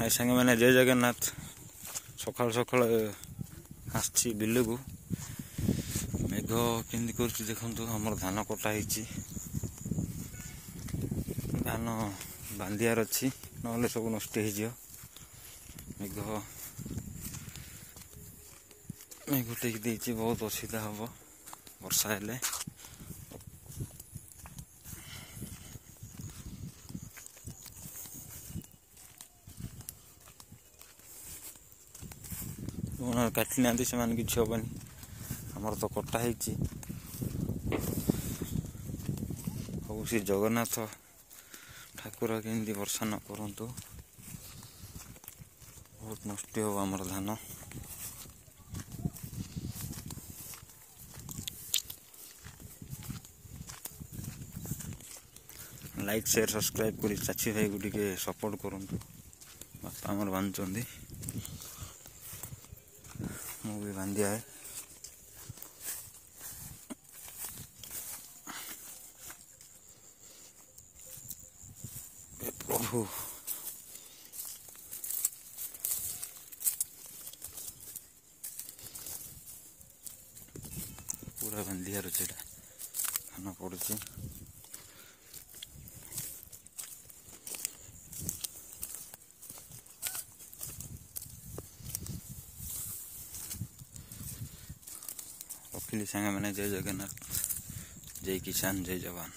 हाय सांगे मैंने जय जगन्नाथ। सकाल सकाल आसछि बिल को मेघ केमती कर देखु आमर धान कटाई धान बांधियार अच्छी ना सब नष्ट हो मेघ मेघ टेक बहुत असुविधा हम वर्षा हेले काटि ना से किसी हेनी आमर तो कटाई हूँ श्री जगन्नाथ ठाकुर केमती वर्षा न करंतु बहुत नष्ट हो आमर धान। लाइक शेयर सब्सक्राइब कर चाची भाई को टिके सपोर्ट करंतु बापा आमर बांधुंट मु भी बांधिया है। प्रभु पूरा बांधियार अच्छे धान पड़े रखिली सांगे मैंने जय जगन्नाथ जय किसान जय जवान।